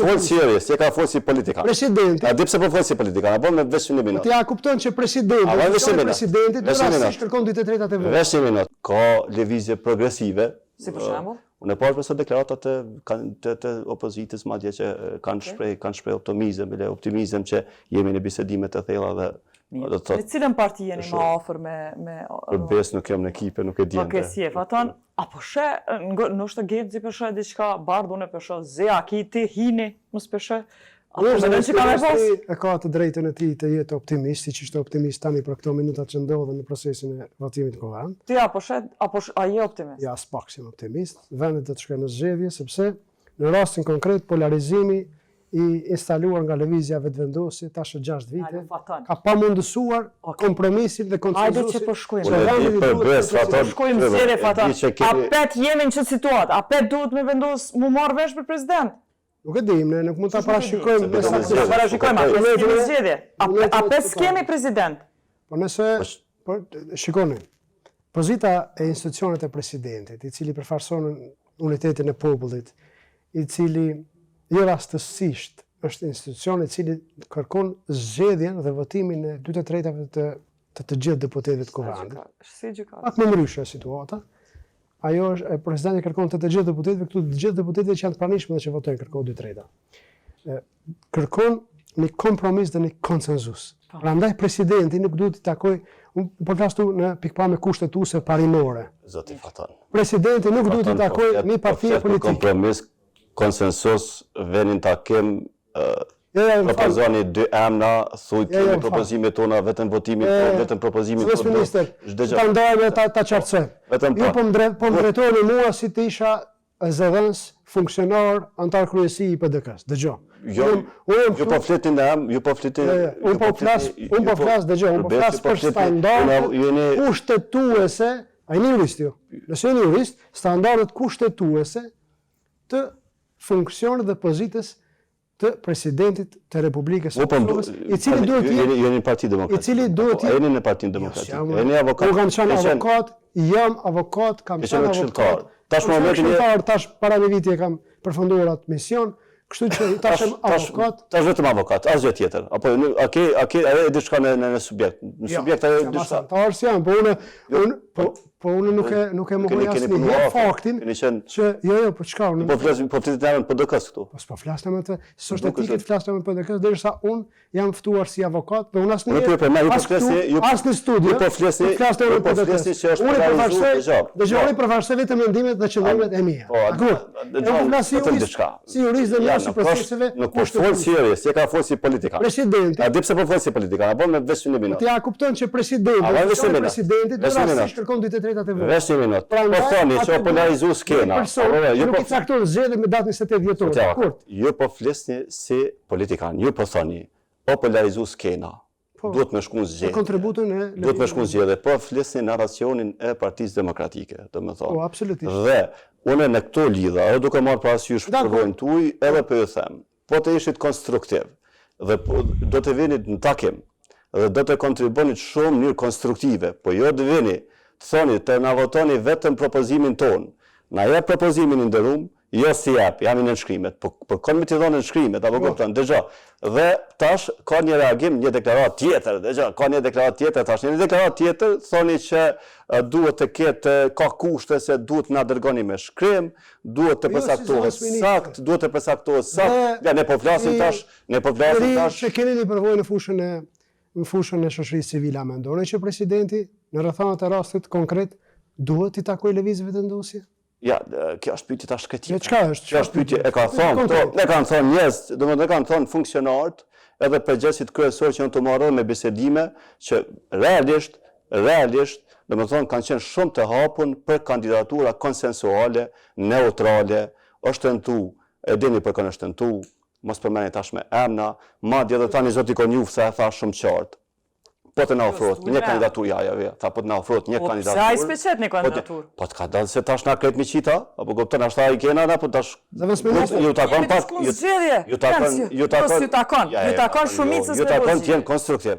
folë si jeri, si e ka folë si politikan. Presidenti. A di pse po folë si politikan, a bon me vesh një minutë. Ti ja kupton që presidenti rastësisht kërkon dy të tretat e votave. Vesh një minutë. Ka lëvizje progresive. Si për shembull? Unë e pash me sot deklaratat të opozitës madje që kanë shpreh optimizëm që jemi në bisedimet e thella dhe në cilën parti jeni më afër me Përbes nuk jam në ekipe, nuk e di. Okej, si e faton? Apo nështë gjetë zi përshë diçka bardhë, unë e përshë zi, a ki ti hini, mos përshë? E ka të drejtën e ti të jetë optimist, si që ishte optimist tani për këto minutat që ndodhen në procesin e votimit kovan. Ti a je optimist? Ja, s'pak si optimist. Vendet do të shkojnë në zgjedhje, sepse në rastin konkret polarizimi i instaluar nga lëvizja vetëvendosje tash 6 vite, ka pamundësuar kompromisin dhe konsenzusin. Hajde që po shkojmë zgjedhje, Fatan. A pet jemi në çfarë situatë? A pet duhet me vendos mu marrë vesh për president? Nuk e dim, ne nuk mund ta parashikojmë. A pet s'kemi president? Po nëse, shikoni, pozita e institucionet e presidentit, i cili përfaqëson unitetin e popullit, i cili jo rastësisht është institucion i cili kërkon zgjedhjen dhe votimin e 2/3 të gjithë deputetëve të kuvendit. Pak më ndryshe situata. Ajo është presidenti kërkon të gjithë deputetëve, këtu të gjithë deputetëve që janë të pranishëm dhe që votojnë kërkon 2/3. Kërkon një kompromis dhe një konsenzus. Prandaj presidenti nuk duhet të takoj, unë po flas këtu në pikpamje kushtetuese parimore. Zoti Fatan. Presidenti nuk duhet të takoj një parti politike. Konsensus venin takim propozoni 2 emra, thuj kemi propozimet tona, vetëm votimin, vetëm propozimin tonë. Zoti minister, ta ndajmë ta qartësoj. Ju po më drejtoni mua si të isha zëdhënës, funksionar, antar kryesi i PDK-s. Dëgjoj. Ju po flitin në em, ju po flitin. Unë po flas, dëgjoj, unë po flas për standardet kushtetuese, ai një jurist ju. Nëse jeni jurist, standardet kushtetuese të funksionit dhe pozitës të presidentit të Republikës së Kosovës, i cili duhet të jetë jeni në Partinë Demokratike. I cili duhet të jeni në Partinë Demokratike. Jeni avokat. Unë kam qenë avokat, kam qenë avokat. Tash para një viti e kam përfunduar atë mision, kështu që tash jam avokat. Tash vetëm avokat, asgjë tjetër. Apo a ke diçka në subjekt? Në subjekt ajo diçka. Tash jam, po unë nuk e mohoj asnjëherë faktin që jo, po çka unë. Po flasim po flitet në PDK-s këtu. Po flasëm atë, s'është etike të flasëm në PDK-s, derisa unë jam ftuar si avokat, dhe unë asnjë studio. Po flasni që është unë përfaqësoj vetëm mendimet dhe qëllimet e mia. Si jurist dhe si proceseve. Nuk po fol si jurist, si ka fol si politikan. Presidenti. A di pse po fol si politikan? Apo me vesh një minutë. Ti ja kupton që presidenti rastësisht kërkon 2/3 e votave. Vesh një minutë. Po thoni që o polarizu skena. Ju po cakton zgjedhje me datën 28 dhjetor. Ju po flisni si politikan. Ju po thoni o polarizu skena. Duhet me shku në zgjedhje. Kontributin e duhet me shku në zgjedhje. Po flisni narracionin e Partisë Demokratike, domethënë. Po absolutisht. Dhe unë në këto lidha, edhe duke marrë parasysh provojën tuaj, edhe po ju them, po të ishit konstruktiv dhe do të venit në takim dhe do të kontribonit shumë në mënyrë konstruktive, po jo të vini të thoni të na votoni vetëm propozimin ton. Na jep propozimin i nderuar, jo si jap, jam në nënshkrimet, po kanë më të dhënë nënshkrimet, apo kupton, dëgjoj. Dhe tash ka një reagim, një deklaratë tjetër, dëgjoj, ka një deklaratë tjetër tash, një deklaratë tjetër thoni që duhet të ketë ka kushte se duhet na dërgoni me shkrim, duhet të përcaktohet sakt, duhet të përcaktohet sakt. Ja ne po flasim tash, Që keni një përvojë në fushën e shoqërisë civile, a mendoni që presidenti në rrethanat e rastit konkret duhet t'i takojë lëvizjeve vendosje? Ja, kjo është pyetje tash këtë. Çka është? Kjo është pyetje e ka thonë, ne kanë thonë njerëz, domethënë kanë thonë funksionarët, edhe përgjegjësit kryesorë që janë të marrë me bisedime që realisht, domethënë kanë qenë shumë të hapur për kandidatura konsensuale, neutrale, është tentu, e dini për kënë është tentu, mos përmeni tash me emra, madje edhe tani zoti Konjuf sa e tha shumë qartë. Po të na ofrohet një kandidaturë ja, tha po të na ofrohet një kandidaturë. Sa ai speciet një kandidaturë. Po të ka dalë se tash na kret miqita, apo kupton ashta ai kena apo tash ju takon pak, ju takon shumicës. Ju takon shumicës. Ju takon të jenë konstruktiv.